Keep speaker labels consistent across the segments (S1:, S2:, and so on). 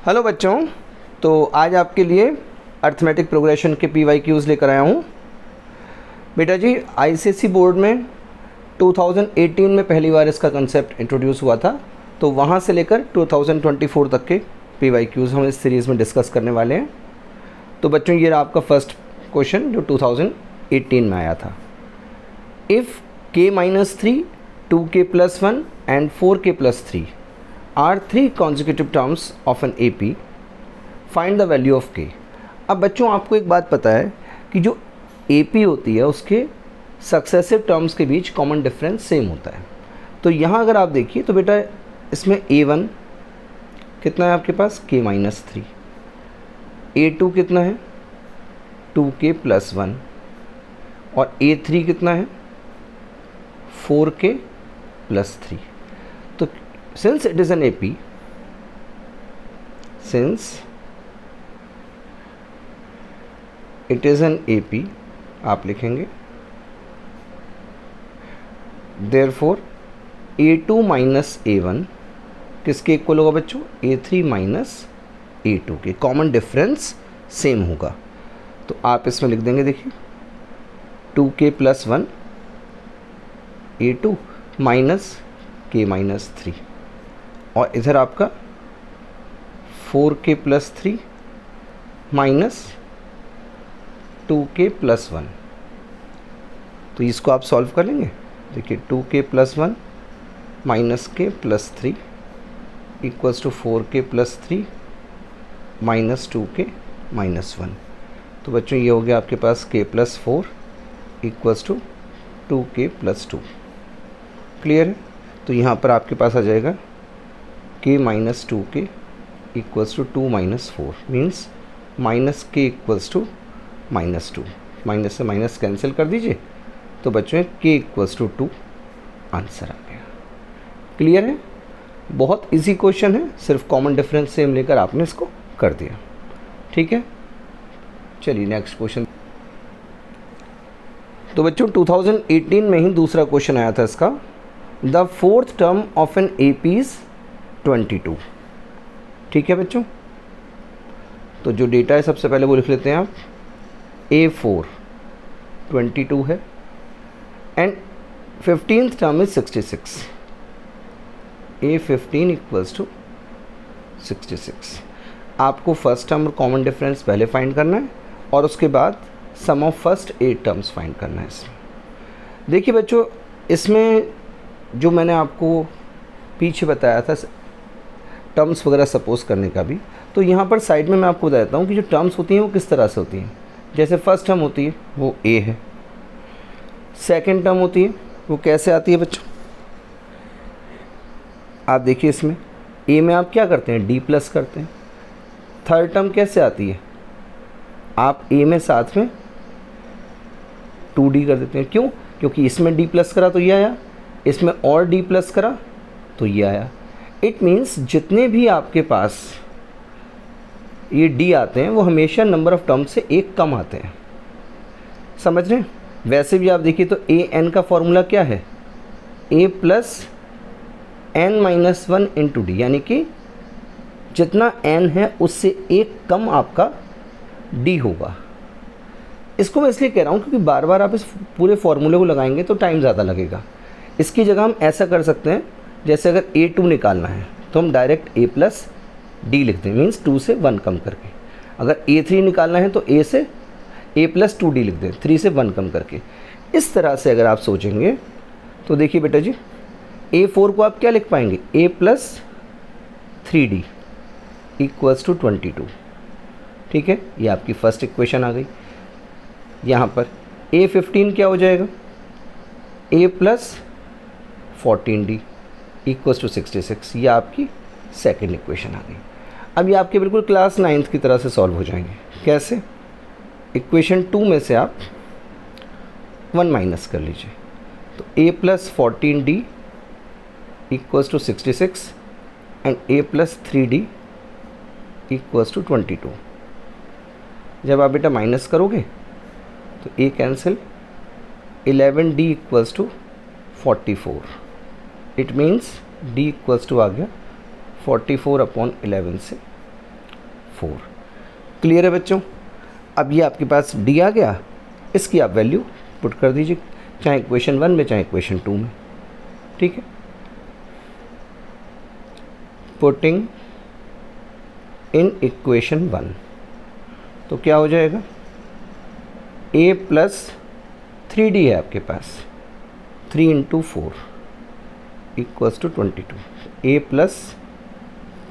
S1: Hello बच्चों, तो आज आपके लिए अर्थमेटिक प्रोग्रेशन के PYQs लेकर आया हूँ। बेटा जी, ICSE बोर्ड में 2018 में पहली बार इसका कंसेप्ट इंट्रोड्यूस हुआ था, तो वहाँ से लेकर 2024 तक के PYQs हम इस सीरीज़ में डिस्कस करने वाले हैं। तो बच्चों, ये आपका फर्स्ट क्वेश्चन जो 2018 में आया था। If k-3, 2k+1 and 4k+3 are 3 consecutive terms of an AP, find the value of k। अब बच्चों, आपको एक बात पता है कि जो AP होती है उसके सक्सेसिव टर्म्स के बीच कॉमन डिफरेंस सेम होता है। तो यहाँ अगर आप देखिए तो बेटा इसमें A1 कितना है आपके पास, k-3, A2 कितना है 2k+1 और A3 कितना है 4k+3। तो since it is an AP, आप लिखेंगे therefore A2 माइनस A1 किसके इक्वल होगा बच्चों, A3 माइनस A2 के। कॉमन डिफरेंस सेम होगा, तो आप इसमें लिख देंगे, देखिए 2k+1 A2 माइनस k-3 और इधर आपका 4k+3 माइनस 2k+1। तो इसको आप सॉल्व कर लेंगे। देखिए 2k+1 minus k+3 equals to 4k+3 minus 2k-1। तो बच्चों ये हो गया आपके पास k+4 equals to 2k+2। Clear है? तो यहाँ पर आपके पास आ जाएगा k-2k equals to 2 - 4 means minus k equals to -2। Minus से माइनस कैंसिल कर दीजिए, तो बच्चों k इक्वल्स टू 2 आंसर आ गया। क्लियर है? बहुत इजी क्वेश्चन है, सिर्फ कॉमन डिफरेंस सेम लेकर आपने इसको कर दिया। ठीक है, चलिए नेक्स्ट क्वेश्चन। तो बच्चों 2018 में ही दूसरा क्वेश्चन आया था इसका। The fourth term of an AP is 22। ठीक है बच्चों, तो जो डेटा है सबसे पहले वो लिख लेते हैं आप। A4 22 है and 15th term is 66। A15 equals to 66। आपको फर्स्ट टर्म और कॉमन डिफरेंस पहले फाइंड करना है और उसके बाद sum of first 8 terms find करना है इसमें। देखिए बच्चों, इसमें जो मैंने आपको पीछे बताया था टर्म्स वगैरह सपोज करने का भी, तो यहाँ पर साइड में मैं आपको बता देता हूँ कि जो टर्म्स होती हैं वो किस तरह से होती हैं। जैसे फर्स्ट टर्म होती है वो A है, सेकंड टर्म होती है वो कैसे आती है बच्चों, आप देखिए इसमें A में आप क्या करते हैं, D+ करते हैं। थर्ड टर्म कैसे आती है, आप A में साथ में 2D कर देते हैं। क्यों? क्योंकि इसमें D+ करा तो ये आया, इसमें और D+ करा तो ये आया। इट मीन्स जितने भी आपके पास ये D आते हैं वो हमेशा नंबर ऑफ़ टर्म से एक कम आते हैं। समझ रहे हैं? वैसे भी आप देखिए तो AN का फॉर्मूला क्या है, A + n-1 × D, यानी कि जितना n है उससे एक कम आपका D होगा। इसको मैं इसलिए कह रहा हूँ क्योंकि बार बार आप इस पूरे फॉर्मूले को लगाएंगे तो टाइम ज़्यादा लगेगा। इसकी जगह हम ऐसा कर सकते हैं, जैसे अगर A2 निकालना है तो हम डायरेक्ट A + D लिख दें, मीन्स 2 से 1 कम करके। अगर A3 निकालना है तो A + 2D लिख दें, 3 से 1 कम करके। इस तरह से अगर आप सोचेंगे तो देखिए बेटा जी, A4 को आप क्या लिख पाएंगे, A + 3D इक्वल्स टू 22। ठीक है, ये आपकी फर्स्ट इक्वेशन आ गई। यहाँ पर A15 क्या हो जाएगा, A + 14D इक्वल्स टू 66। ये आपकी सेकेंड इक्वेशन आ गई। अब ये आपके बिल्कुल क्लास 9th की तरह से सॉल्व हो जाएंगे। कैसे? इक्वेशन 2 में से आप 1 माइनस कर लीजिए, तो A + 14D equals to 66 and A + 3D equals to 22। जब आप बेटा माइनस करोगे तो A cancel, 11D equals to 44। It means D equals to आ गया 44/11 से 4। क्लियर है बच्चों? अब ये आपके पास डी आ गया, इसकी आप वैल्यू पुट कर दीजिए, चाहे इक्वेशन 1 में चाहे इक्वेशन 2 में। ठीक है, पुटिंग इन इक्वेशन 1 तो क्या हो जाएगा, a प्लस 3d है आपके पास, 3 into 4 equals to 22, a plus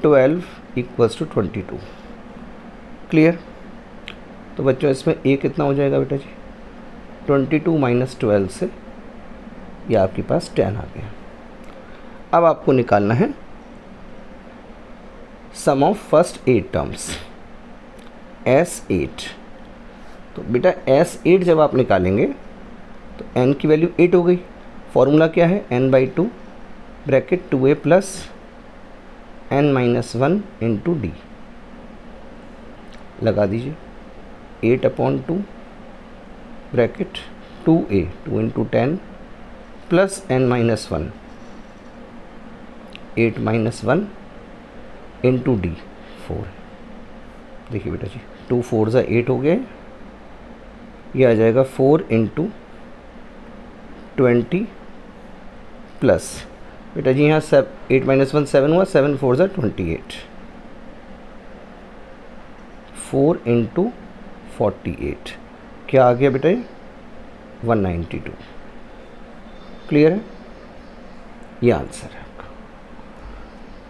S1: 12 equals to 22। Clear? तो बच्चों इसमें a कितना हो जाएगा बेटा जी, 22 माइनस 12 से ये आपके पास 10 आ गया। अब आपको निकालना है sum of first 8 terms, S8। तो बेटा S8 जब आप निकालेंगे तो n की वैल्यू 8 हो गई। फॉर्मूला क्या है, n/2 bracket 2a plus n minus 1 into D लगा दीजिए, 8/2 bracket 2a 2 into 10 plus n minus 1 8 minus 1 into D 4। देखिए बेटा जी 2 4 ज़ा 8 हो गया, ये आ जाएगा 4 इंटू 20 प्लस बेटा जी यहाँ 8 माइनस 1 7 हुआ, 7 4 ज़ा 28, 4 इंटू 48 क्या आ गया बेटा ये 192। क्लियर है? ये आंसर है आपका।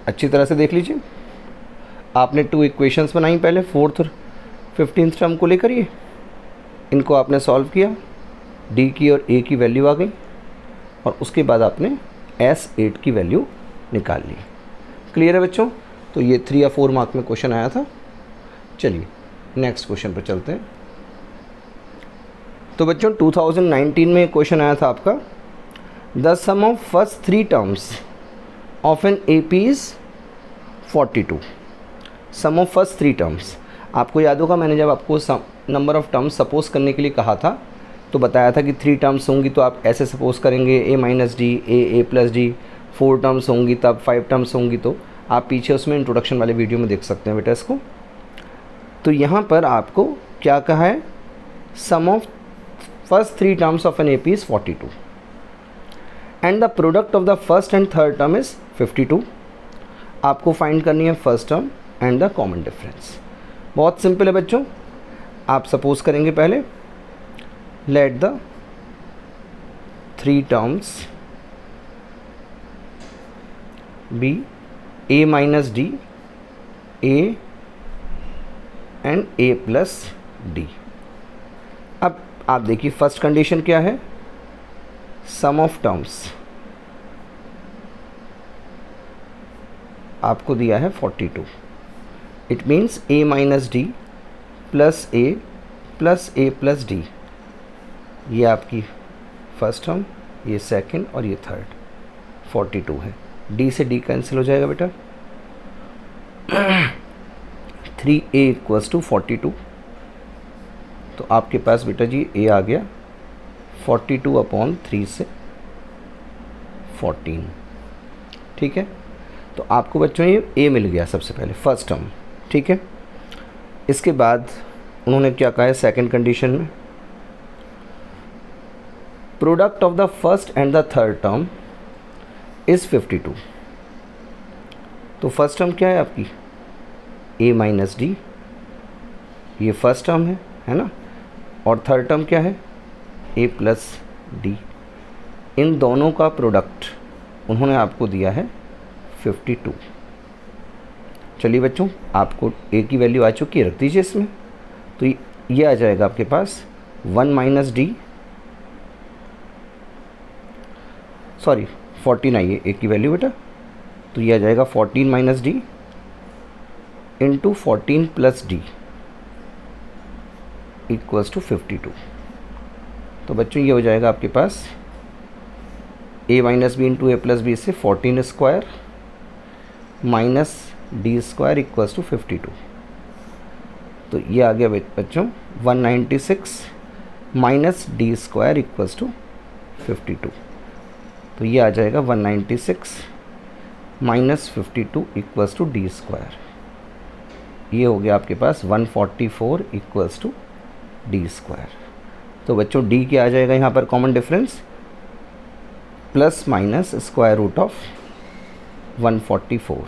S1: अच्छी तरह से देख लीजिए, आपने 2 इक्वेशंस बनाई पहले, 4th और 15th टर्म को लेकर, ये इनको आपने सॉल्व किया, डी की और ए की वैल्यू आ गई, और उसके बाद आपने S8 की वैल्यू निकाल ली। क्लियर है बच्चों? तो ये 3 या 4 मार्क में क्वेश्चन आया था। चलिए नेक्स्ट क्वेश्चन पर चलते हैं। तो बच्चों 2019 में क्वेश्चन आया था आपका, the sum of first 3 terms of an AP is 42। Sum of first 3 terms, आपको याद होगा मैंने जब आपको नंबर ऑफ टर्म्स सपोज करने के लिए कहा था तो बताया था कि 3 टर्म्स होंगी तो आप ऐसे सपोज करेंगे a minus D, a plus D, 4 terms होंगी तब 5 टर्म्स होंगी, तो आप पीछे उसमें इंट्रोडक्शन वाले वीडियो में देख सकते हैं बेटा इसको। तो यहाँ पर आपको क्या कहा है, sum of first 3 terms of an AP is 42 and the product of the first and third term is 52। आपको फाइंड करनी है first term and the common difference. बहुत सिंपल है बच्चों, आप सपोज करेंगे पहले, let the 3 terms be a minus D, a and a plus D. अब आप देखिए फर्स्ट कंडीशन क्या है, सम ऑफ टर्म्स आपको दिया है 42, it means a minus D plus a plus a plus D, ये आपकी फर्स्ट टर्म, ये सेकंड और ये थर्ड, 42 है। d से d कैंसिल हो जाएगा बेटा, 3a इक्वल्स टू 42। तो आपके पास बेटा जी a आ गया 42/3 से 14। ठीक है, तो आपको बच्चों ये a मिल गया सबसे पहले फर्स्ट टर्म। ठीक है, इसके बाद उन्होंने क्या कहा है सेकंड कंडीशन में, product of the first and the third term is 52। तो फर्स्ट टर्म क्या है आपकी a माइनस डी, ये फर्स्ट टर्म है ना, और थर्ड टर्म क्या है a प्लस डी। इन दोनों का प्रोडक्ट उन्होंने आपको दिया है 52। चलिए बच्चों आपको a की वैल्यू आ चुकी है, रख दीजिए इसमें। तो ये आ जाएगा आपके पास 1 माइनस डी, सॉरी 14 आई है a की वैल्यू बेटा, तो ये आ जाएगा 14 minus D into 14 plus D equals to 52। तो बच्चों ये हो जाएगा आपके पास a minus B into a plus B से 14 square minus D square equals to 52। तो ये आ गया बच्चों 196 minus D square equals to 52। तो ये आ जाएगा 196 minus 52 equals to D square. ये हो गया आपके पास 144 इक्वल्स टू डी स्क्वायर। तो बच्चों डी क्या आ जाएगा यहाँ पर common difference, plus minus square root of 144,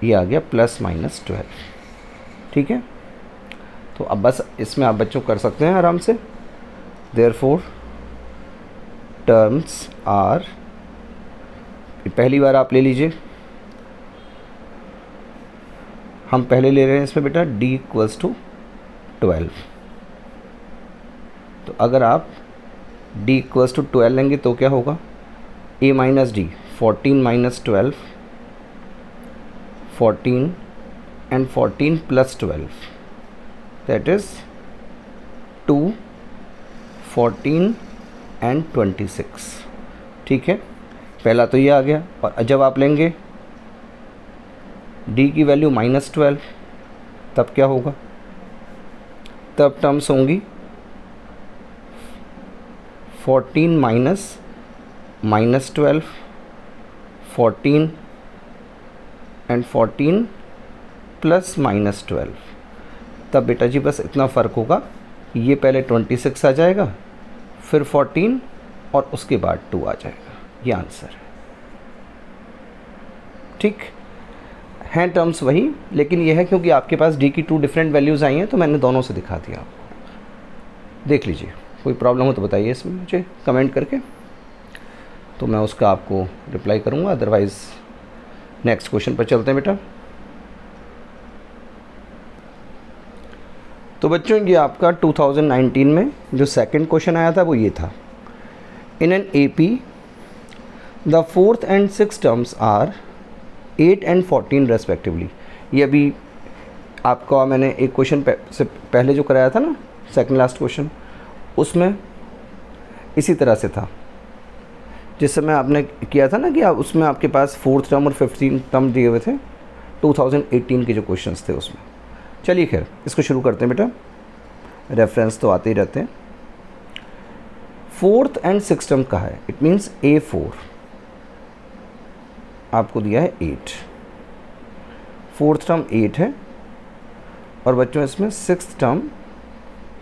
S1: ये आ गया प्लस माइनस 12। ठीक है, तो अब बस इसमें आप बच्चों कर सकते हैं आराम से। देयरफॉर टर्म्स आर, पहली बार आप ले लीजिए, हम पहले ले रहे हैं इसमें बेटा d इक्वल्स टू 12। तो अगर आप d इक्वल्स टू 12 लेंगे तो क्या होगा, a minus D, 14 minus 12, 14 and 14 plus 12, that is 2, 14 and 26। ठीक है, पहला तो ये आ गया। और जब आप लेंगे d की वैल्यू -12, तब क्या होगा, तब टर्म्स होंगी 14 माइनस -12, 14 एंड 14 प्लस -12। तब बेटा जी बस इतना फ़र्क होगा, ये पहले 26 आ जाएगा, फिर 14 और उसके बाद 2 आ जाएगा। ये आंसर है। ठीक हैं, टर्म्स वही, लेकिन यह है क्योंकि आपके पास डी की 2 डिफरेंट वैल्यूज़ आई हैं तो मैंने दोनों से दिखा दिया आपको। देख लीजिए, कोई प्रॉब्लम हो तो बताइए इसमें मुझे कमेंट करके, तो मैं उसका आपको रिप्लाई करूँगा। अदरवाइज़ नेक्स्ट क्वेश्चन पर चलते हैं बेटा। तो बच्चों ये आपका 2019 में जो सेकंड क्वेश्चन आया था वो ये था, in an AP the 4th and 6th terms are 8 and 14 respectively. ये अभी आपका मैंने एक क्वेश्चन से पहले जो कराया था ना, सेकंड लास्ट क्वेश्चन, उसमें इसी तरह से था, जिस समय आपने किया था ना कि उसमें आपके पास 4th टर्म और 15th टर्म दिए हुए थे, 2018 के जो क्वेश्चंस थे उसमें। चलिए खैर इसको शुरू करते हैं बेटा, रेफरेंस तो आते ही रहते हैं। 4th and 6th टर्म कहा है, इट मीन्स A4 आपको दिया है 8, 4th टर्म 8 है, और बच्चों इसमें 6th टर्म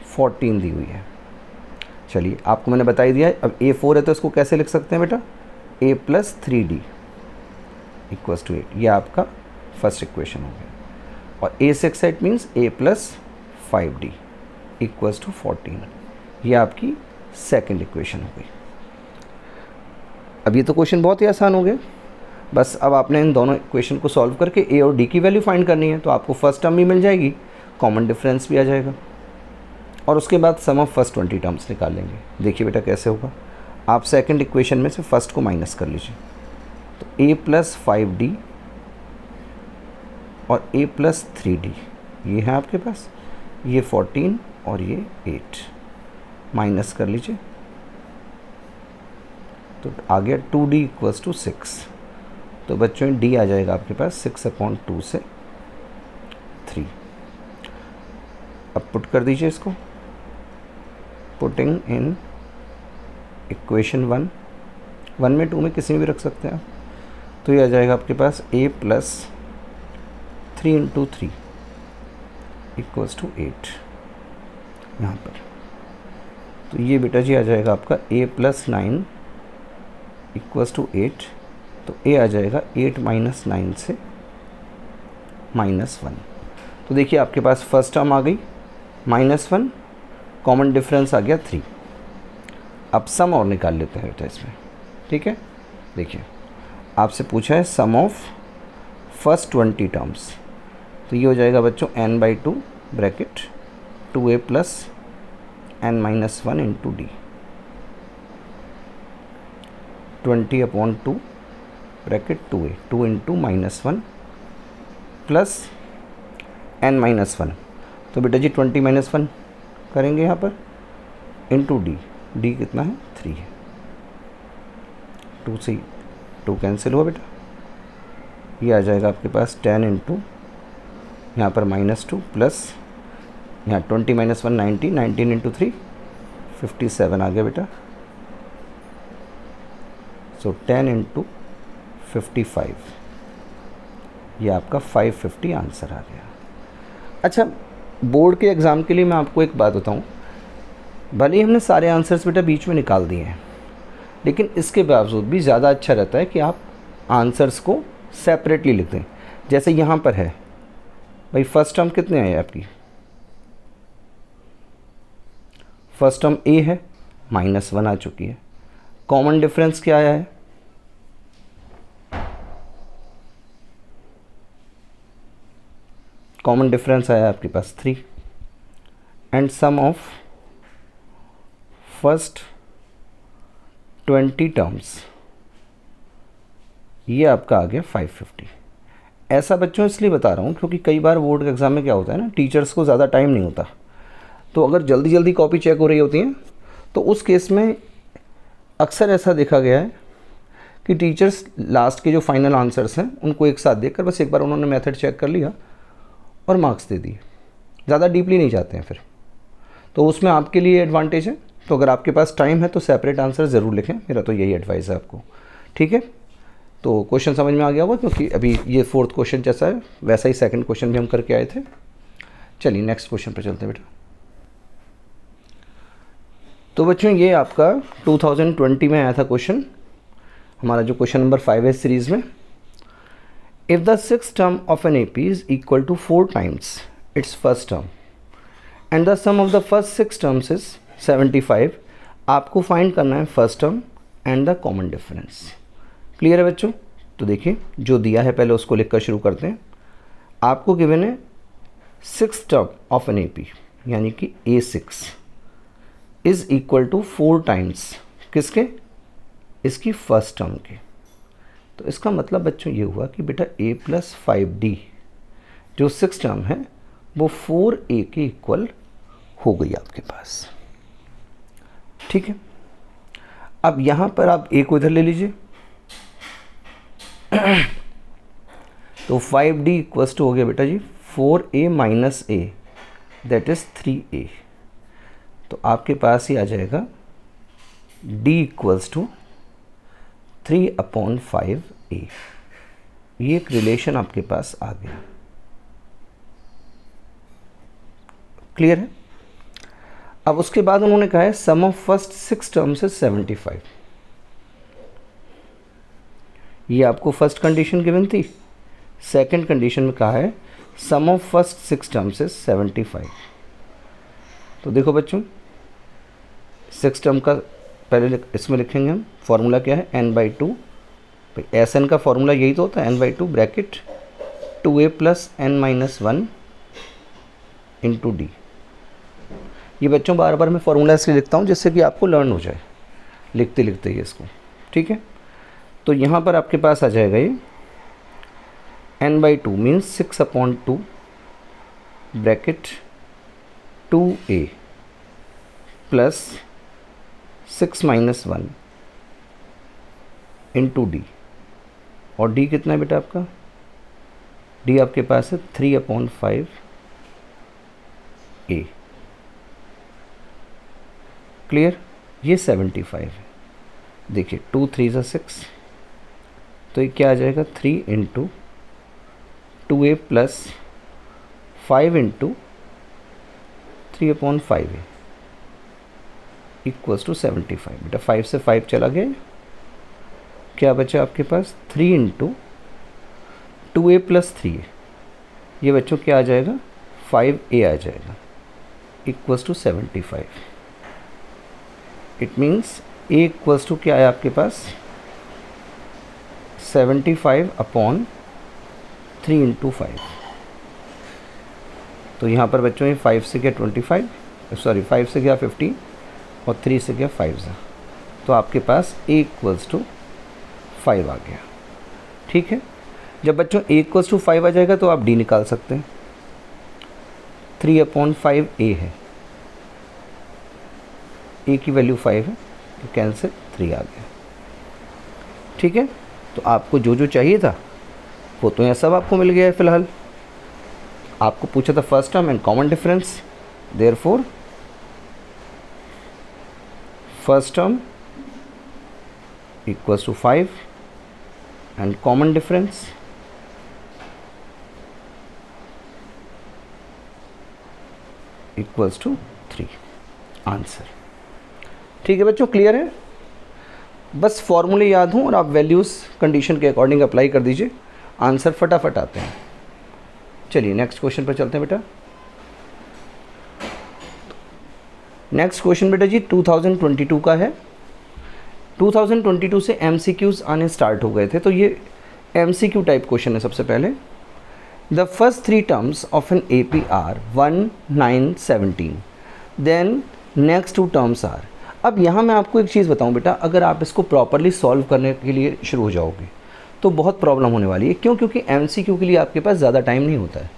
S1: 14 दी हुई है। चलिए आपको मैंने बता ही दिया है। अब A4 है तो इसको कैसे लिख सकते हैं बेटा, A plus 3D equals to 8, ये आपका फर्स्ट इक्वेशन हो गया। और A6 है, it means A plus 5D equals to 14, ये आपकी सेकंड इक्वेशन हो गई। अब ये तो क्वेश्चन बहुत ही आसान हो गया, बस अब आपने इन दोनों इक्वेशन को सॉल्व करके A और D की वैल्यू फाइंड करनी है। तो आपको फर्स्ट टर्म भी मिल जाएगी, कॉमन डिफरेंस भी आ जाएगा, और उसके बाद सम ऑफ फर्स्ट 20 टर्म्स निकाल लेंगे। देखिए बेटा कैसे होगा, आप सेकंड इक्वेशन में से फर्स्ट को माइनस कर लीजिए, तो A प्लस 5D और A प्लस 3D ये है आपके पास, ये 14 और ये 8 माइनस कर लीजिए, तो आ गया 2D इक्वल्स टू 6। तो बच्चों D आ जाएगा आपके पास 6/2 से 3। अब पुट कर दीजिए इसको, पुटिंग इन इक्वेशन 1 में 2 में किसी में भी रख सकते हैं आप। तो ये आ जाएगा आपके पास A plus 3 into 3 equals to 8 यहाँ पर। तो ये बेटा जी आ जाएगा आपका A प्लस 9 इक्वल्स टू 8। तो A आ जाएगा 8 माइनस 9 से -1। तो देखिए आपके पास फर्स्ट टर्म आ गई -1, कॉमन डिफरेंस आ गया 3। अब सम और निकाल लेते हैं बेटा इसमें, ठीक है। देखिए आपसे पूछा है सम ऑफ फर्स्ट 20 टर्म्स, तो ये हो जाएगा बच्चों n/2 bracket 2a plus n-1 into D, 20/2 bracket 2a, 2 into -1 plus n-1। तो बेटा जी 20 - 1 करेंगे यहाँ पर इंटू डी, डी कितना है 3 है, 2 से 2 कैंसिल हुआ बेटा, ये आ जाएगा आपके पास 10 इंटू यहाँ पर -2 प्लस यहाँ 20 - 1 90, 19 इंटू 3 57 आ गया बेटा। सो 10 इंटू 55, ये आपका 550 आंसर आ गया। अच्छा, बोर्ड के एग्ज़ाम के लिए मैं आपको एक बात बताऊं, भले ही हमने सारे आंसर्स बेटा बीच में निकाल दिए हैं, लेकिन इसके बावजूद भी ज़्यादा अच्छा रहता है कि आप आंसर्स को सेपरेटली लिख दें। जैसे यहाँ पर है भाई, फर्स्ट टर्म कितने आए आपकी? फर्स्ट टर्म ए है, -1 आ चुकी है। कॉमन डिफरेंस क्या आया है? कॉमन डिफरेंस आया आपके पास 3 and sum of first 20 terms, ये आपका आ गया 550। ऐसा बच्चों इसलिए बता रहा हूँ क्योंकि कई बार बोर्ड के एग्ज़ाम में क्या होता है ना, टीचर्स को ज़्यादा टाइम नहीं होता, तो अगर जल्दी जल्दी कॉपी चेक हो रही होती है तो उस केस में अक्सर ऐसा देखा गया है कि टीचर्स लास्ट के जो फाइनल आंसर्स हैं उनको एक साथ देखकर बस एक बार उन्होंने मेथड चेक कर लिया और मार्क्स दे दिए, ज़्यादा डीपली नहीं जाते हैं फिर। तो उसमें आपके लिए एडवांटेज है। तो अगर आपके पास टाइम है तो सेपरेट आंसर ज़रूर लिखें, मेरा तो यही एडवाइस है आपको। ठीक है, तो क्वेश्चन समझ में आ गया होगा, क्योंकि अभी ये 4th क्वेश्चन जैसा है वैसा ही 2nd क्वेश्चन भी हम करके आए थे। चलिए नेक्स्ट क्वेश्चन पर चलते हैं बेटा। तो बच्चों ये आपका 2020 में आया था क्वेश्चन, हमारा जो क्वेश्चन नंबर 5 है सीरीज़ में। If the 6th term of an AP is equal to 4 times its first term and the sum of the first 6 terms is 75, आपको फाइंड करना है first term and the common difference. Clear है बच्चों? तो देखिए जो दिया है पहले उसको लिखकर शुरू करते हैं। आपको गिवन है 6th term of an AP, यानी कि A6 is equal to 4 times किसके? इसकी फर्स्ट टर्म के। तो इसका मतलब बच्चों ये हुआ कि बेटा A + 5D जो 6 टर्म है वो 4A के इक्वल हो गई आपके पास। ठीक है, अब यहाँ पर आप A को इधर ले लीजिए तो 5D इक्वल्स टू हो गया बेटा जी 4A - A, that is 3A। तो आपके पास ही आ जाएगा D इक्वल्स टू 3/5A। ये एक रिलेशन आपके पास आ गया। क्लियर है? अब उसके बाद उन्होंने कहा है sum of first 6 terms is 75। ये आपको फर्स्ट कंडीशन गिवन थी। सेकंड कंडीशन में कहा है sum of first 6 terms is 75। तो देखो बच्चों 6 टर्म का पहले इसमें लिखेंगे हम, फॉर्मूला क्या है n/2। भाई Sn का फॉर्मूला यही तो होता है, n/2 bracket 2A + n - 1 into D। ये बच्चों बार बार मैं फॉर्मूला इसलिए लिखता हूँ जिससे कि आपको लर्न हो जाए लिखते लिखते ही इसको। ठीक है, तो यहाँ पर आपके पास आ जाएगा ये n/2 means 6/2 bracket 2A plus 6 - 1 into D। और D कितना है बेटा आपका? D आपके पास है 3/5A। क्लियर? ये 75 है। देखिए 2 3 6, तो ये क्या आ जाएगा 3 into 2A plus 5 into 3/5A equals to 75। बेटा 5 से 5 चला गया, क्या बचा आपके पास 3 इंटू 2A + 3A। ये बच्चों क्या आ जाएगा 5A आ जाएगा equals to 75। It means A equals to क्या है आपके पास 75/3 इंटू 5। तो यहाँ पर बच्चों ये 5 से गया 25, सॉरी 5 से गया 15 और 3 से गया 5 से, तो आपके पास A इक्वल्स टू 5 आ गया। ठीक है, जब बच्चों A इक्वल्स टू 5 आ जाएगा तो आप D निकाल सकते हैं। 3/5A है, A की वैल्यू 5 है तो कैंसिल 3 आ गया। ठीक है, तो आपको जो जो चाहिए था वो तो यहाँ सब आपको मिल गया है। फिलहाल आपको पूछा था first term and common difference, therefore first term equals to 5 and common difference equals to 3 answer. ठीक है बच्चों, क्लियर है? बस फॉर्मूले याद हों और आप वैल्यूज़ कंडीशन के अकॉर्डिंग अप्लाई कर दीजिए, आंसर फटाफट आते हैं। चलिए नेक्स्ट क्वेश्चन पर चलते हैं बेटा। नेक्स्ट क्वेश्चन बेटा जी 2022 का है। 2022 से MCQs आने स्टार्ट हो गए थे, तो ये MCQ टाइप क्वेश्चन है। सबसे पहले the first 3 terms of an AP are 1, 9, 17, then next 2 terms are. अब यहाँ मैं आपको एक चीज़ बताऊँ बेटा, अगर आप इसको प्रॉपरली सॉल्व करने के लिए शुरू हो जाओगे तो बहुत प्रॉब्लम होने वाली है। क्यों? क्योंकि MCQ के लिए आपके पास ज़्यादा टाइम नहीं होता है।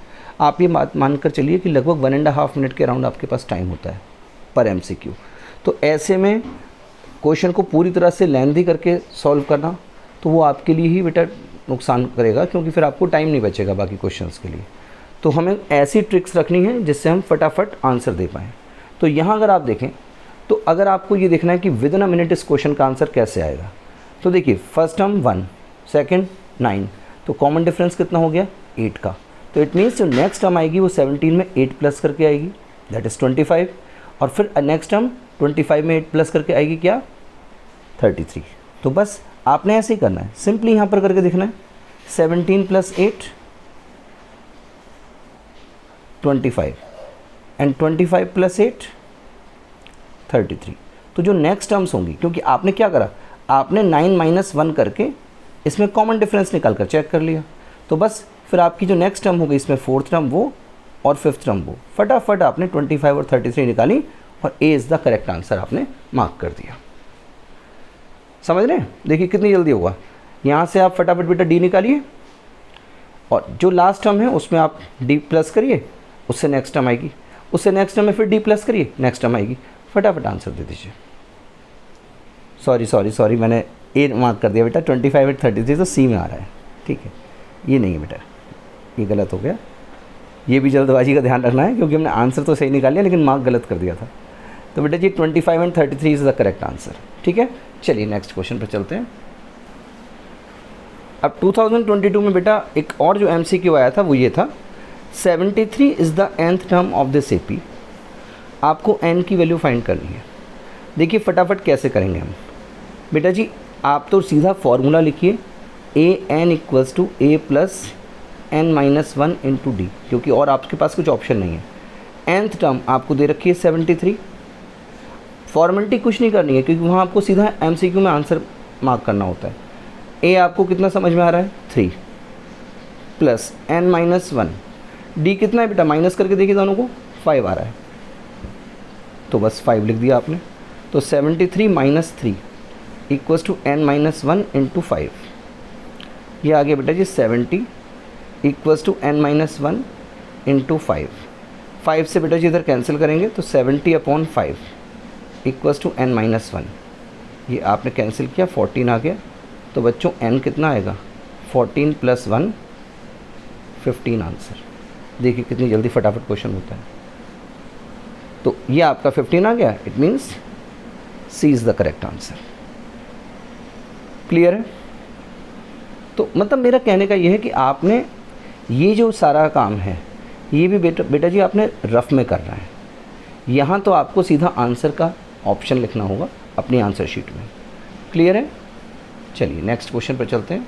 S1: आप ये बात मानकर चलिए कि लगभग 1.5 मिनट के अराउंड आपके पास टाइम होता है पर MCQ। तो ऐसे में क्वेश्चन को पूरी तरह से लेंथी करके सॉल्व करना तो वो आपके लिए ही बेटा नुकसान करेगा, क्योंकि फिर आपको टाइम नहीं बचेगा बाकी क्वेश्चंस के लिए। तो हमें ऐसी ट्रिक्स रखनी है जिससे हम फटाफट आंसर दे पाएँ। तो यहाँ अगर आप देखें तो अगर आपको ये देखना है कि विद इन अ मिनट इस क्वेश्चन का आंसर कैसे आएगा, तो देखिए फर्स्ट टर्म 1, सेकंड 9, तो कॉमन डिफरेंस कितना हो गया 8 का। तो इट मीन्स जो नेक्स्ट टर्म आएगी वो 17 में 8 प्लस करके आएगी, दैट इज़ 25। और फिर नेक्स्ट टर्म 25 में 8 प्लस करके आएगी क्या 33। तो बस आपने ऐसे ही करना है, सिंपली यहाँ पर करके देखना है 17 + 8 25 एंड 25 + 8 33। तो जो नेक्स्ट टर्म्स होंगी, क्योंकि आपने क्या करा, आपने 9 - 1 करके इसमें कॉमन डिफरेंस निकाल कर चेक कर लिया, तो बस फिर आपकी जो नेक्स्ट टर्म होगी इसमें 4th टर्म वो और 5th टर्म वो, फटाफट आपने 25 और 33 निकाली और A is the correct answer आपने मार्क कर दिया। समझ रहे हैं? देखिए कितनी जल्दी होगा। यहाँ से आप फटाफट बेटा डी निकालिए और जो लास्ट टर्म है उसमें आप डी प्लस करिए, उससे नेक्स्ट टर्म आएगी, उससे नेक्स्ट टर्म में फिर डी प्लस करिए, नेक्स्ट टर्म आएगी, फटाफट आंसर दे दीजिए। सॉरी मैंने ए मार्क कर दिया बेटा, 25 और 33 तो सी में आ रहा है, ठीक है, ये नहीं है बेटा, ये गलत हो गया। ये भी जल्दबाजी का ध्यान रखना है, क्योंकि हमने आंसर तो सही निकाल लिया लेकिन मार्क गलत कर दिया था। तो बेटा जी 25 और 33 इज़ द करेक्ट आंसर। ठीक है, चलिए नेक्स्ट क्वेश्चन पर चलते हैं। अब 2022 में बेटा एक और जो MCQ आया था वो ये था, 73 is the nth term of this AP। आपको n की वैल्यू फाइंड करनी है। देखिए फटाफट कैसे करेंगे हम बेटा जी, आप तो सीधा फॉर्मूला लिखिए an = a + n - 1 × d, क्योंकि और आपके पास कुछ ऑप्शन नहीं है। nth टर्म आपको दे रखी है 73। फॉर्मेलिटी कुछ नहीं करनी है, क्योंकि वहाँ आपको सीधा MCQ में आंसर मार्क करना होता है। a आपको कितना समझ में आ रहा है 3 + n - 1, d कितना है बेटा, माइनस करके देखिए दोनों को, 5 आ रहा है, तो बस 5 लिख दिया आपने। तो 73 - 3 = n - 1 × 5। ये आ गया बेटा जी 70 = n - 1 × 5। 5 से बेटा जी इधर कैंसिल करेंगे तो 70/5 = n - 1। ये आपने कैंसिल किया, 14 आ गया। तो बच्चों n कितना आएगा, 14 + 1 15 आंसर। देखिए कितनी जल्दी फटाफट क्वेश्चन होता है। तो ये आपका 15 आ गया, it means C is the correct answer. Clear है? तो मतलब मेरा कहने का ये है कि आपने ये जो सारा काम है ये भी बेटा जी आपने रफ में करना है। यहाँ तो आपको सीधा आंसर का ऑप्शन लिखना होगा अपनी आंसर शीट में। क्लियर है? चलिए नेक्स्ट क्वेश्चन पर चलते हैं।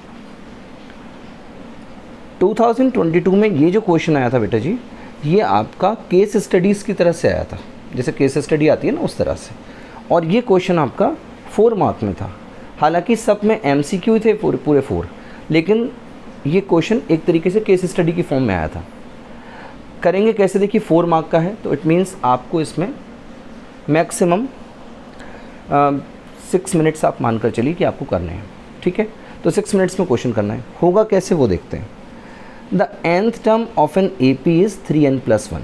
S1: 2022 में ये जो क्वेश्चन आया था बेटा जी, ये आपका केस स्टडीज़ की तरह से आया था, जैसे केस स्टडी आती है ना उस तरह से। और ये क्वेश्चन आपका 4 मार्क में था। हालांकि सब में MCQ थे पूरे 4, लेकिन ये क्वेश्चन एक तरीके से केस स्टडी की फॉर्म में आया था। करेंगे कैसे, देखिए 4 मार्क का है, तो इट मीन्स आपको इसमें मैक्सिमम 6 मिनट्स आप मानकर चलिए कि आपको करने हैं। ठीक है, तो 6 मिनट्स में क्वेश्चन करना है। होगा कैसे वो देखते हैं। The nth term of an AP is 3n + 1।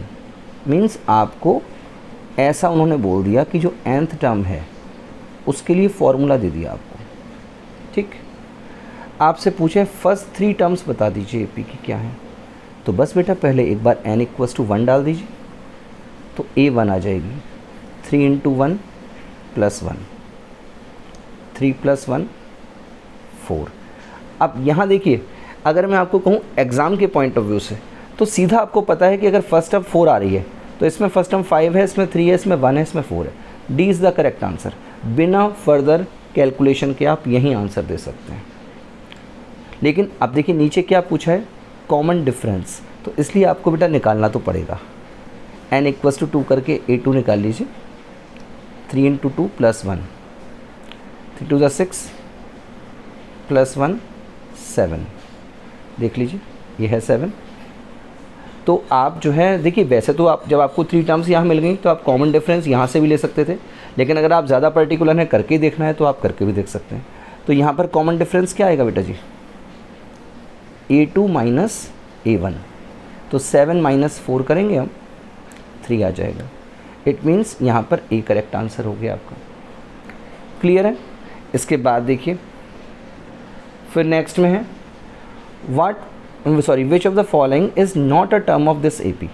S1: Means आपको ऐसा उन्होंने बोल दिया कि जो nth टर्म है उसके लिए फॉर्मूला दे दिया आपको। ठीक, आपसे पूछे फर्स्ट 3 टर्म्स बता दीजिए AP की क्या है, तो बस बेटा पहले एक बार n = 1 डाल दीजिए, तो A1 आ जाएगी। 3 × 1 + 1, 3 + 1 4। अब यहाँ देखिए, अगर मैं आपको कहूँ एग्ज़ाम के पॉइंट ऑफ व्यू से, तो सीधा आपको पता है कि अगर फर्स्ट टर्म 4 आ रही है तो इसमें फर्स्ट टर्म 5 है, इसमें 3 है, इसमें 1 है, इसमें 4 है। D is the correct answer. बिना फर्दर कैलकुलेशन के आप यही आंसर दे सकते हैं। लेकिन अब देखिए नीचे क्या पूछा है, कॉमन डिफरेंस, तो इसलिए आपको बेटा निकालना तो पड़ेगा। n = 2 करके a2 निकाल लीजिए। 3 × 2 + 1, 3 2 6 + 1 7, देख लीजिए ये है 7। तो आप जो है देखिए, वैसे तो आप जब आपको 3 टर्म्स यहाँ मिल गई तो आप कॉमन डिफरेंस यहाँ से भी ले सकते थे, लेकिन अगर आप ज़्यादा पर्टिकुलर हैं, करके देखना है तो आप करके भी देख सकते हैं। तो यहाँ पर कॉमन डिफरेंस क्या आएगा बेटा जी, a2 - a1, तो 7 - 4 करेंगे हम, 3 आ जाएगा। इट मीन्स यहाँ पर ए करेक्ट आंसर हो गया आपका। क्लियर है। इसके बाद देखिए फिर नेक्स्ट में है which of the following is not a term of this AP।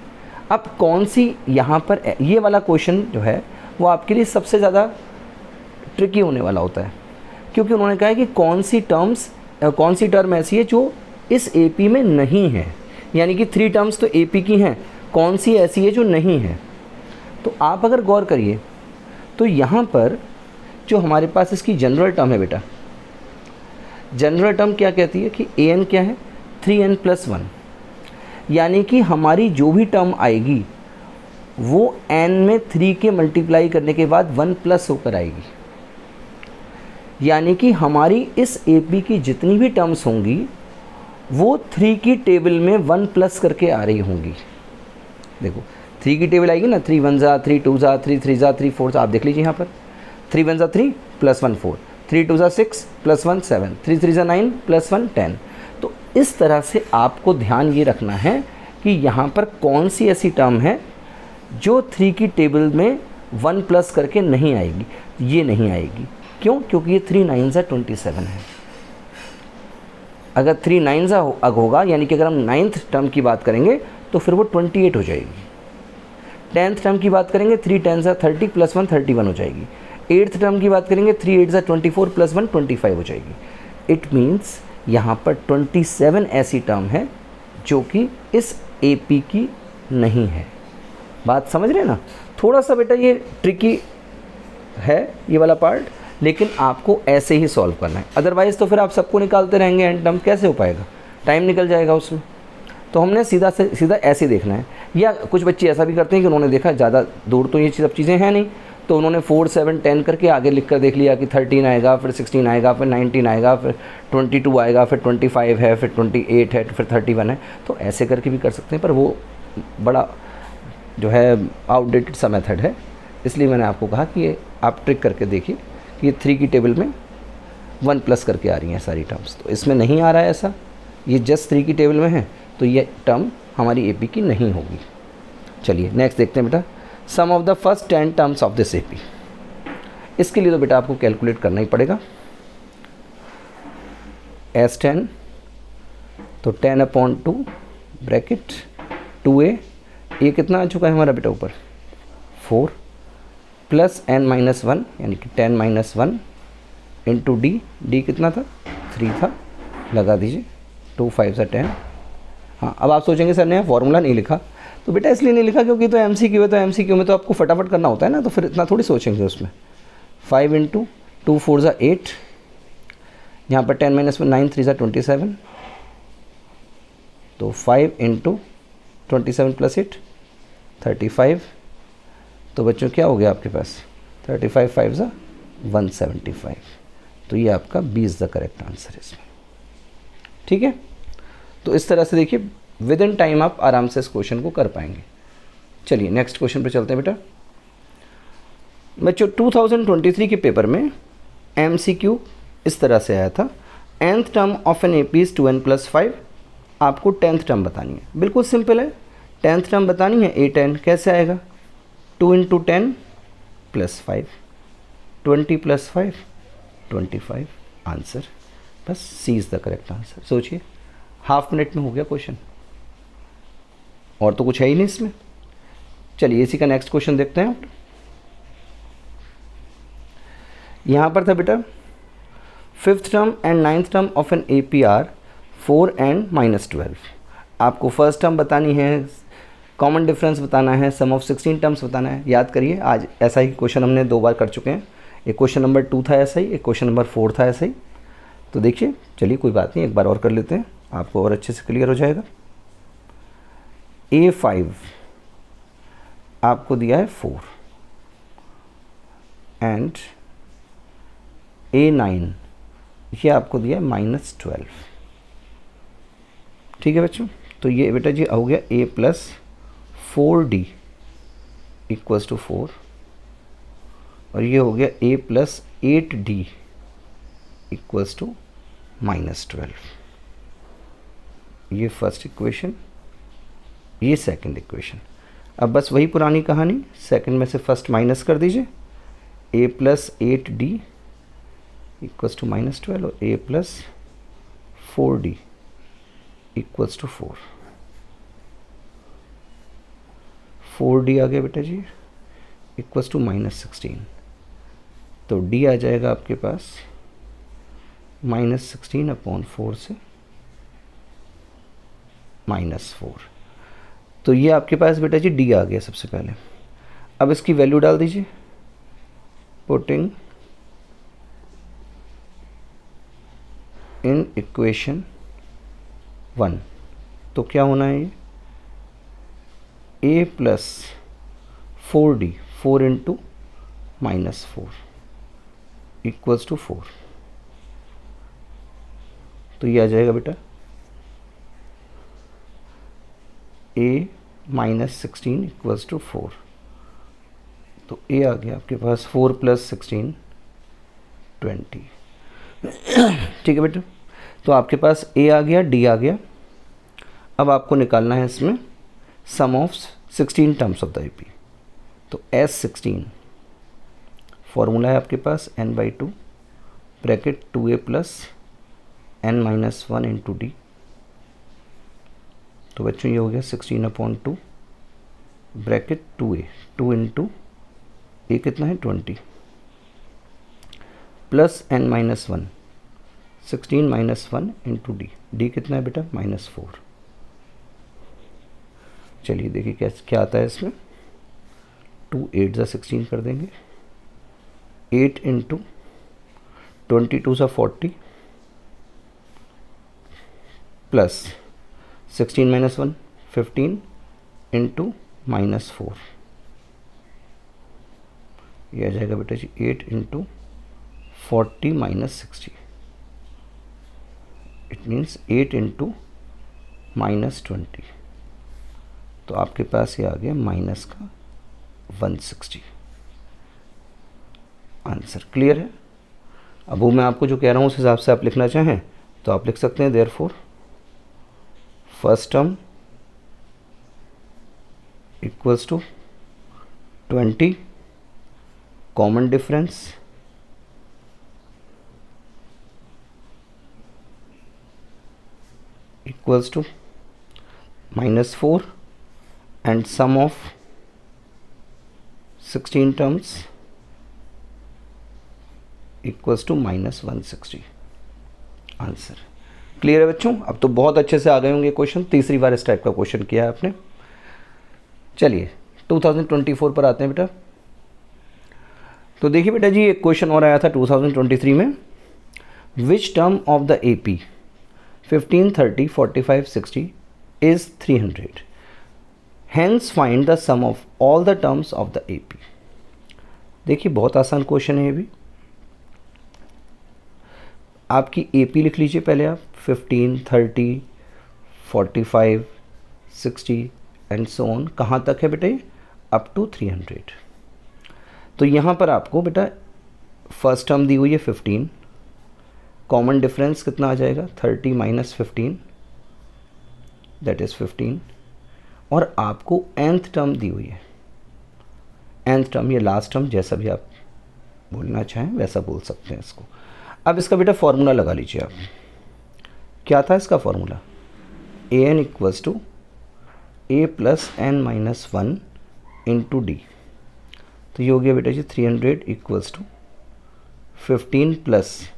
S1: अब कौन सी यहाँ पर, ये वाला क्वेश्चन जो है वो आपके लिए सबसे ज़्यादा ट्रिकी होने वाला होता है, क्योंकि उन्होंने कहा है कि कौन सी टर्म ऐसी है जो इस AP में नहीं है, यानी कि 3 टर्म्स तो AP की हैं, कौन सी ऐसी है जो नहीं है। तो आप अगर गौर करिए तो यहाँ पर जो हमारे पास इसकी जनरल टर्म है बेटा, जनरल टर्म क्या कहती है कि an क्या है, 3n + 1, यानी कि हमारी जो भी टर्म आएगी वो n में 3 के मल्टीप्लाई करने के बाद 1 प्लस होकर आएगी, यानी कि हमारी इस AP की जितनी भी टर्म्स होंगी वो 3 की टेबल में 1 प्लस करके आ रही होंगी। देखो 3 की टेबल आएगी ना, 3 1 = 3 2 = 3 3 = 3 4, आप देख लीजिए यहाँ पर 3 1 = 3 + 1 4, 3 2 = 6 + 1 7, 3 3 = 9 + 1 10। तो इस तरह से आपको ध्यान ये रखना है कि यहाँ पर कौन सी ऐसी टर्म है जो 3 की टेबल में 1 प्लस करके नहीं आएगी। ये नहीं आएगी, क्यों? क्योंकि ये 3 9 = 27 है। अगर 3 9 होगा, यानी कि अगर हम 9th टर्म की बात करेंगे तो फिर वो 28 हो जाएगी। 10th टर्म की बात करेंगे 3 10 = 30 + 1 31 हो जाएगी। 8th टर्म की बात करेंगे 3 8 = 24 + 1 25 हो जाएगी। इट मीन्स यहाँ पर 27 ऐसी टर्म है जो कि इस AP की नहीं है। बात समझ रहे हैं ना? थोड़ा सा बेटा ये ट्रिकी है ये वाला पार्ट, लेकिन आपको ऐसे ही सॉल्व करना है, अदरवाइज़ तो फिर आप सबको निकालते रहेंगे, एंड टर्म कैसे हो पाएगा, टाइम निकल जाएगा उसमें। तो हमने सीधा से सीधा ऐसे देखना है। या कुछ बच्चे ऐसा भी करते हैं कि उन्होंने देखा ज़्यादा दूर तो ये सब चीज़ें हैं नहीं, तो उन्होंने 4 7 10 करके आगे लिख कर देख लिया कि 13 आएगा, फिर 16 आएगा, फिर 19 आएगा, फिर 22 आएगा, फिर 25 है, फिर 28 है, फिर 31 है। तो ऐसे करके भी कर सकते हैं, पर वो बड़ा जो है आउटडेटेड सा मेथड है। इसलिए मैंने आपको कहा कि ये आप ट्रिक करके देखिए कि ये 3 की टेबल में 1 प्लस करके आ रही हैं सारी टर्म्स। तो इसमें नहीं आ रहा है ऐसा, ये जस्ट 3 की टेबल में है, तो ये टर्म हमारी AP की नहीं होगी। चलिए नेक्स्ट देखते हैं बेटा, sum of the first 10 terms of this AP। इसके लिए तो बेटा आपको कैलकुलेट करना ही पड़ेगा। S10 तो 10/2 ब्रैकेट 2a, ये कितना आ चुका है हमारा बेटा ऊपर 4 प्लस n - 1 यानी कि 10 - 1 इंटू d कितना था 3 था, लगा दीजिए 2 5 = 10। हाँ, अब आप सोचेंगे सर ने फॉर्मूला नहीं लिखा, तो बेटा इसलिए नहीं लिखा क्योंकि तो MCQ है, तो MCQ में तो आपको फटाफट करना होता है ना, तो फिर इतना थोड़ी सोचेंगे उसमें। 5 × 2 4 = 8, यहाँ पर 10 - 1 9 3 = 27, तो 5 × 27 + 8 35। तो बच्चों क्या हो गया आपके पास 35 5 = 175। तो ये आपका B is the correct answer है इसमें। ठीक है, तो इस तरह से देखिए विद इन टाइम आप आराम से इस क्वेश्चन को कर पाएंगे। चलिए नेक्स्ट क्वेश्चन पे चलते हैं बेटा। बच्चों 2023 के पेपर में MCQ इस तरह से आया था, nth term of an AP is 2n + 5। आपको 10th टर्म बतानी है, बिल्कुल सिंपल है। 10th टर्म बतानी है 8n, कैसे आएगा 2 × 10 + 5 20 + 5 25 आंसर, बस C is the correct answer. सोचिए हाफ मिनट में हो गया क्वेश्चन, और तो कुछ है ही नहीं इसमें। चलिए इसी का नेक्स्ट क्वेश्चन देखते हैं। यहाँ पर था बेटा 5th term and 9th term of an AP are 4 and -12। आपको फर्स्ट टर्म बतानी है कॉमन डिफरेंस बताना है, सम ऑफ 16 टर्म्स बताना है। याद करिए, आज ऐसा ही क्वेश्चन हमने 2 बार कर चुके हैं। एक क्वेश्चन नंबर 2 था ऐसा ही, एक क्वेश्चन नंबर 4 था ऐसा ही। तो देखिए, चलिए कोई बात नहीं, एक बार और कर लेते हैं, आपको और अच्छे से क्लियर हो जाएगा। A5 आपको दिया है 4 एंड A9 ये आपको दिया है -12। ठीक है बच्चों, तो ये बेटा जी हो गया A + 4D = 4 और ये हो गया A + 8D = -12। ये फर्स्ट इक्वेशन, ये सेकंड इक्वेशन। अब बस वही पुरानी कहानी, सेकंड में से फर्स्ट माइनस कर दीजिए। A + 8D = -12 और A + 4D = 4। 4D आ गया बेटा जी = -16। तो D आ जाएगा आपके पास -16/4 से -4। तो ये आपके पास बेटा जी D आ गया सबसे पहले। अब इसकी वैल्यू डाल दीजिए, पुटिंग इन इक्वेशन 1। तो क्या होना है ये A + 4D 4 × -4 = 4। तो ये आ जाएगा बेटा A - 16 = 4। तो A आ गया आपके पास 4 + 16 20। ठीक है बेटा, तो आपके पास A आ गया, D आ गया। अब आपको निकालना है इसमें sum of 16 terms of the AP। तो S16 फॉर्मूला है आपके पास n/2 bracket 2A + n - 1 × D। तो बच्चों ये हो गया 16/2 ब्रैकेट 2A 2 × A कितना है 20 प्लस n - 1 16 - 1 × D। D कितना है बेटा -4। चलिए देखिए क्या आता है इसमें। 2 8 × 16 कर देंगे, 8 × 22 = 40 प्लस 16 - 1 15 × -4। ये आ जाएगा बेटा जी 8 × 40 - 60। It means 8 × -20। तो आपके पास ये आ गया माइनस का 160। आंसर क्लियर है। अब वो मैं आपको जो कह रहा हूँ उस हिसाब से आप लिखना चाहें तो आप लिख सकते हैं therefore first term = 20 common difference = -4 and sum of 16 terms equals to -160। Answer clear है बच्चों। अब तो बहुत अच्छे से आ गए होंगे क्वेश्चन, तीसरी बार इस टाइप का क्वेश्चन किया है आपने। चलिए 2024 पर आते हैं बेटा। तो देखिए बेटा जी एक क्वेश्चन और आया था 2023 में। Which term of the AP 15 30 45 60 is 300, hence find the sum of all the terms of the AP। देखिए बहुत आसान क्वेश्चन है ये भी। आपकी AP लिख लीजिए पहले आप 15 30 45 60 एंड सो ऑन। कहाँ तक है बेटा ये? Up to 300। तो यहाँ पर आपको बेटा फर्स्ट टर्म दी हुई है 15, कॉमन डिफरेंस कितना आ जाएगा 30 - 15 दैट इज़ 15, और आपको nth टर्म दी हुई है। nth टर्म या लास्ट टर्म जैसा भी आप बोलना चाहें वैसा बोल सकते हैं इसको। अब इसका बेटा फॉर्मूला लगा लीजिए आप। क्या था इसका formula? an = a + n - 1 × D। तो ये हो गया बेटा जी 300 = 15 +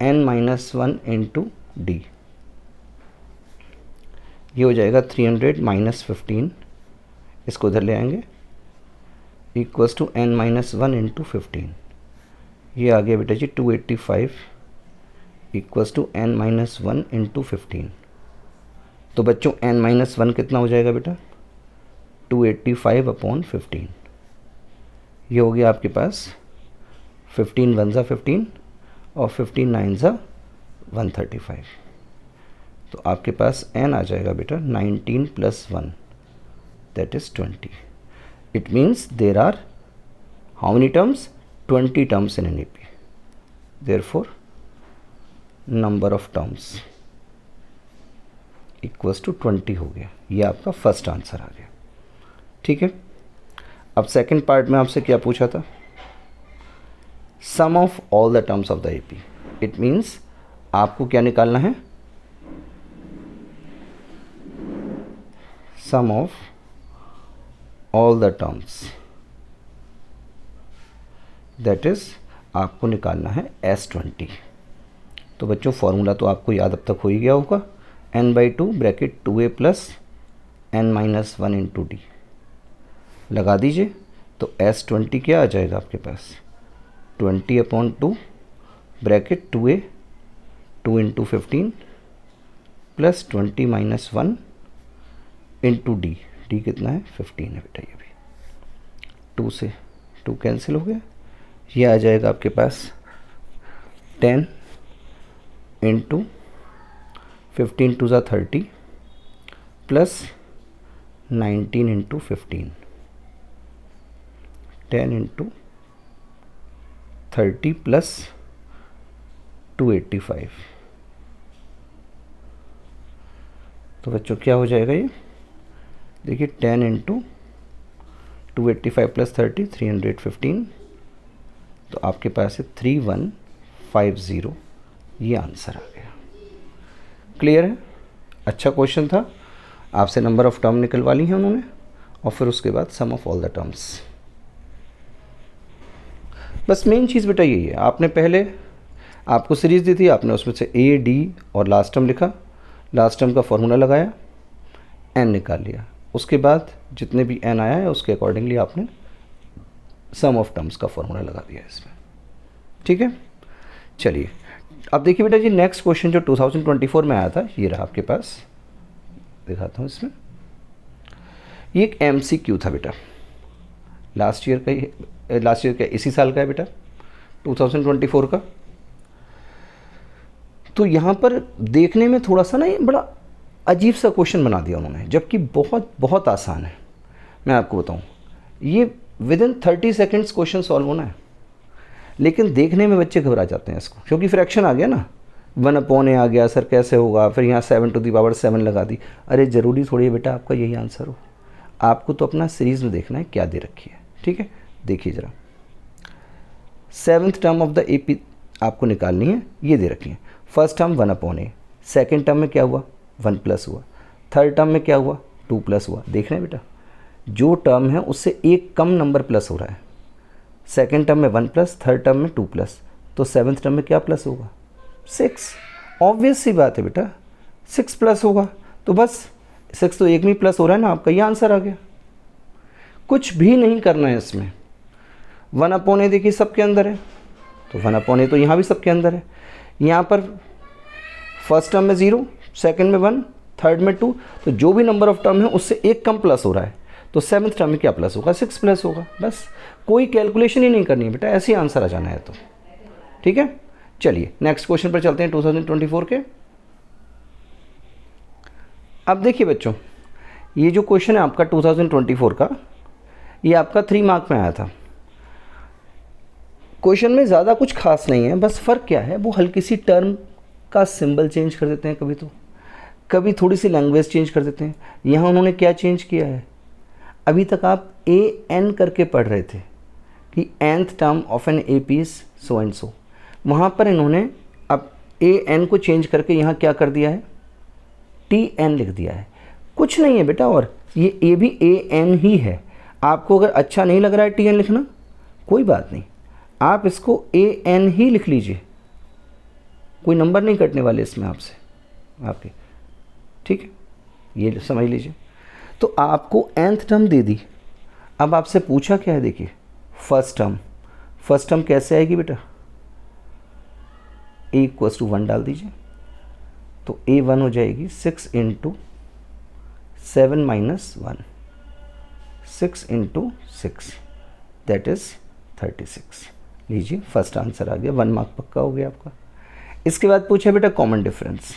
S1: n - 1 × D। ये हो जाएगा 300 - 15 इसको इधर ले आएंगे, equals to n minus 1 into 15, ये आ गया बेटा जी 285 equals to n minus 1 into 15। तो बच्चों n माइनस 1 कितना हो जाएगा बेटा, 285 अपॉन 15, ये हो गया आपके पास 15 1 ज़ा 15 और 15 9 ज़ा 135। तो आपके पास n आ जाएगा बेटा 19 plus 1 that is 20। It means there are how many terms, 20 terms in an AP, therefore number of terms equals to 20 हो गया। ये आपका फर्स्ट आंसर आ गया। ठीक है, अब सेकंड पार्ट में आपसे क्या पूछा था, sum of all the terms of the AP। It means आपको क्या निकालना है, sum of all the terms, that is आपको निकालना है S20। तो बच्चों फॉर्मूला तो आपको याद अब तक हो ही गया होगा, n/2 bracket 2a plus n minus 1 into D लगा दीजिए। तो S20 क्या आ जाएगा आपके पास, 20/2 bracket 2a 2 into 15 plus 20 minus 1 into D, D कितना है 15 है बेटा, ये भी 2 से 2 कैंसिल हो गया, ये आ जाएगा आपके पास 10 इंटू 15 2 ज़ा 30 प्लस 19 इंटू 15, 10 इंटू 30 प्लस 285। तो बच्चों क्या हो जाएगा ये, देखिए 10 इंटू 285 प्लस 30 315। तो आपके पास है 3150, ये आंसर आ गया। क्लियर है, अच्छा क्वेश्चन था, आपसे नंबर ऑफ टर्म निकलवा ली हैं उन्होंने, और फिर उसके बाद sum of all the terms. बस मेन चीज़ बेटा यही है, आपने पहले आपको सीरीज़ दी थी, आपने उसमें से A D और लास्ट टर्म लिखा, लास्ट टर्म का फॉर्मूला लगाया, n निकाल लिया, उसके बाद जितने भी n आया है उसके अकॉर्डिंगली आपने सम ऑफ टर्म्स का फॉर्मूला लगा दिया इसमें। ठीक है, चलिए अब देखिए बेटा जी नेक्स्ट क्वेश्चन जो 2024 में आया था, ये रहा आपके पास, दिखाता हूँ इसमें। ये एक MCQ था बेटा, लास्ट ईयर का इसी साल का है बेटा, 2024 का। तो यहाँ पर देखने में थोड़ा सा ना ये बड़ा अजीब सा क्वेश्चन बना दिया उन्होंने, जबकि बहुत बहुत आसान है। मैं आपको बताऊँ, ये with in 30 seconds question solve होना है, लेकिन देखने में बच्चे घबरा जाते हैं इसको, क्योंकि फ्रैक्शन आ गया ना, 1/a आ गया, सर कैसे होगा, फिर यहाँ 7⁻7 लगा दी। अरे ज़रूरी थोड़ी है बेटा आपका यही आंसर हो, आपको तो अपना सीरीज़ में देखना है क्या दे रखी है। ठीक है, देखिए ज़रा, 7th term of the AP आपको निकालनी है, ये दे रखी है। First term 1/a, second term में क्या हुआ 1 प्लस हुआ, थर्ड टर्म में क्या हुआ 2 प्लस हुआ। देख रहे हैं बेटा, जो टर्म है उससे एक कम नंबर प्लस हो रहा है, सेकेंड टर्म में 1 प्लस, थर्ड टर्म में 2 प्लस, तो 7th टर्म में क्या प्लस होगा 6। ऑब्वियस सी बात है बेटा, 6 प्लस होगा, तो बस 6 तो एक में प्लस हो रहा है ना, आपका ये आंसर आ गया। कुछ भी नहीं करना है इसमें। 1/a देखिए सबके अंदर है, तो 1/a तो यहाँ भी सबके अंदर है। यहाँ पर फर्स्ट टर्म में 0, सेकंड में 1, थर्ड में 2, तो जो भी नंबर ऑफ टर्म है उससे एक कम प्लस हो रहा है, तो 7th टर्म में क्या प्लस होगा 6 प्लस होगा। बस कोई कैलकुलेशन ही नहीं करनी है बेटा, ऐसे ही आंसर आ जाना है। तो ठीक है, चलिए नेक्स्ट क्वेश्चन पर चलते हैं 2024 के। अब देखिए बच्चों, ये जो क्वेश्चन है आपका 2024 का, ये आपका 3 मार्क में आया था। क्वेश्चन में ज़्यादा कुछ खास नहीं है, बस फ़र्क क्या है, वो हल्की सी टर्म का सिंबल चेंज कर देते हैं, कभी तो कभी थोड़ी सी लैंग्वेज चेंज कर देते हैं। यहाँ उन्होंने क्या चेंज किया है, अभी तक आप AN करके पढ़ रहे थे कि nth term of an AP is so and so, वहाँ पर इन्होंने अब AN को चेंज करके यहाँ क्या कर दिया है TN लिख दिया है। कुछ नहीं है बेटा, और ये A भी AN ही है। आपको अगर अच्छा नहीं लग रहा है TN लिखना, कोई बात नहीं, आप इसको AN ही लिख लीजिए, कोई नंबर नहीं कटने वाले इसमें आपसे आपके, ठीक है, ये समझ लीजिए। तो आपको nth टर्म दे दी। अब आपसे पूछा क्या है, देखिए फर्स्ट टर्म कैसे आएगी बेटा, a इक्वल्स टू 1 डाल दीजिए, तो a1 हो जाएगी 6 into 7 minus 1, 6 into 6 that is 36। लीजिए फर्स्ट आंसर आ गया, 1 मार्क पक्का हो गया आपका। इसके बाद पूछा बेटा कॉमन डिफरेंस,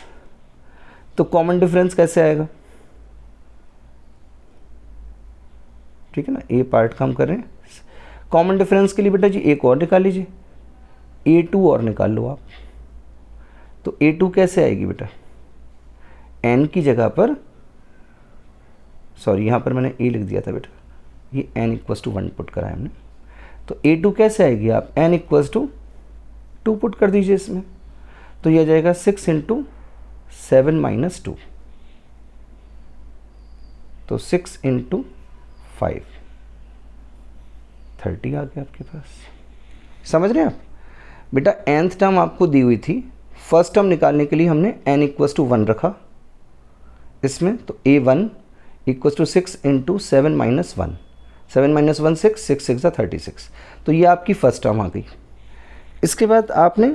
S1: तो कॉमन डिफरेंस कैसे आएगा, ठीक है ना, ए पार्ट का हम कर रहे हैं। कॉमन डिफरेंस के लिए बेटा जी एक और निकाल लीजिए, a2 और निकाल लो आप। तो a2 कैसे आएगी बेटा, n की जगह पर, सॉरी यहाँ पर मैंने a लिख दिया था बेटा, ये n इक्वल्स टू 1 पुट करा है हमने। तो a2 कैसे आएगी, आप n इक्वल्स टू 2 पुट कर दीजिए इसमें, तो यह जाएगा 6 इंटू 7 माइनस 2, तो 6 इंटू 5, 30 आ गया आपके पास। समझ रहे हैं आप बेटा, nth टर्म आपको दी हुई थी, फर्स्ट टर्म निकालने के लिए हमने n इक्वल्स टू 1 रखा इसमें, तो a1 equals to 6 into 7 minus 1, 7 minus 1 6, 6 6 36, तो ये आपकी फर्स्ट टर्म आ गई। इसके बाद आपने,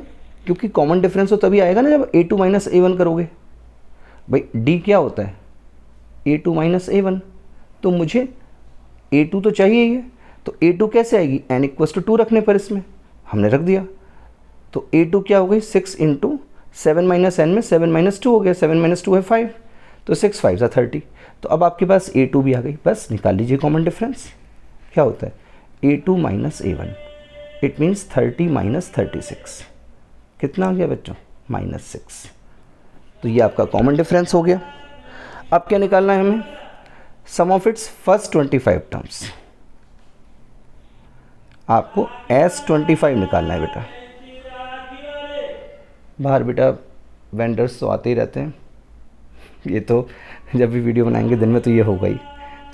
S1: क्योंकि कॉमन डिफरेंस तो तभी आएगा ना जब a2 माइनस a1 करोगे, भाई d क्या होता है, a2 माइनस a1, तो मुझे a2 तो चाहिए ही है, तो a2 कैसे आएगी, n इक्वल्स टू 2 रखने पर इसमें हमने रख दिया, तो a2 क्या हो गई 6 इंटू 7 माइनस n में 7 माइनस 2 हो गया, 7 माइनस 2 है 5, तो 6 5 सा 30, तो अब आपके पास a2 भी आ गई। बस निकाल लीजिए कॉमन डिफरेंस, क्या होता है a2 minus a1, it means 30 minus 36, कितना आ गया बच्चों, -6। तो ये आपका कॉमन डिफरेंस हो गया। अब क्या निकालना है हमें, सम ऑफ इट्स फर्स्ट 25 टर्म्स, आपको S25 निकालना है बेटा। बाहर बेटा वेंडर्स तो आते ही रहते हैं, ये तो जब भी वीडियो बनाएंगे दिन में तो ये होगा ही।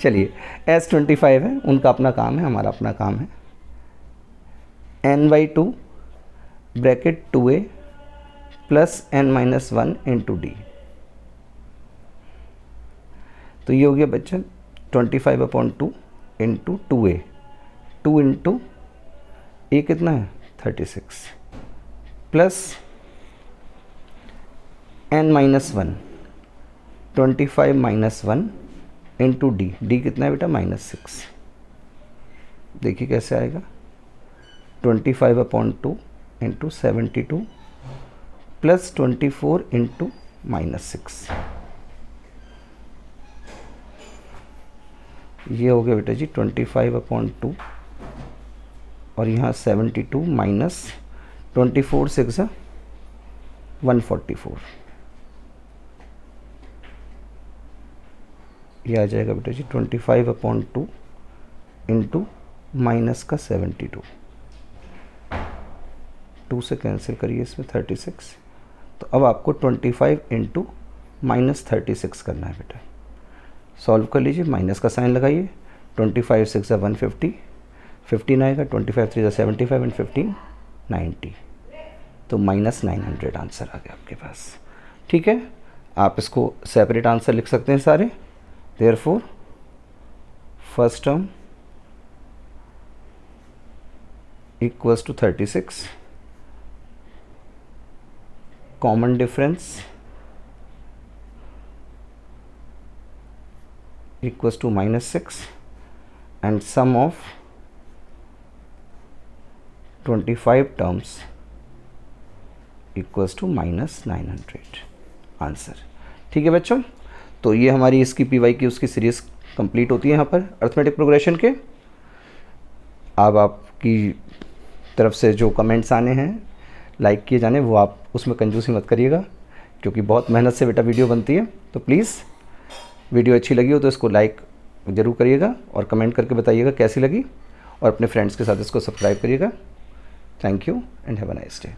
S1: चलिए S25 है, उनका अपना काम है, हमारा अपना काम है। n/2 bracket 2a plus n minus 1 into D, तो ये हो गया Bachchan 25/2 into 2a, 2 into a कितना है 36 plus n minus 1, 25 minus 1 into D, D कितना है बेटा -6। देखिए कैसे आएगा, 25/2 इंटू 72 प्लस 24 इंटू -6, ये हो गया बेटा जी 25/2 और यहाँ 72 माइनस 24 6 144, ये आ जाएगा बेटा जी 25/2 इंटू माइनस का 72, 2 से कैंसिल करिए इसमें 36, तो अब आपको 25 इंटू -36 करना है बेटा। सॉल्व कर लीजिए, माइनस का साइन लगाइए, 25 6 150, 15 आएगा, 25 3 75 एंड 15 90, तो -900 आंसर आ गया आपके पास। ठीक है, आप इसको सेपरेट आंसर लिख सकते हैं सारे। Therefore first term equals to 36, common difference equals to -6 and sum of 25 terms equals to -900 answer. ठीक है बच्चों, तो ये हमारी इसकी पीवाई की उसकी सीरीज़ कंप्लीट होती है यहाँ पर अर्थमेटिक प्रोग्रेशन के। अब आपकी तरफ से जो कमेंट्स आने हैं लाइक किए जाने, वो आप उसमें कंजूसी मत करिएगा, क्योंकि बहुत मेहनत से बेटा वीडियो बनती है। तो प्लीज़ वीडियो अच्छी लगी हो तो इसको लाइक ज़रूर करिएगा और कमेंट करके बताइएगा कैसी लगी, और अपने फ्रेंड्स के साथ इसको सब्सक्राइब करिएगा। Thank you and have a nice day.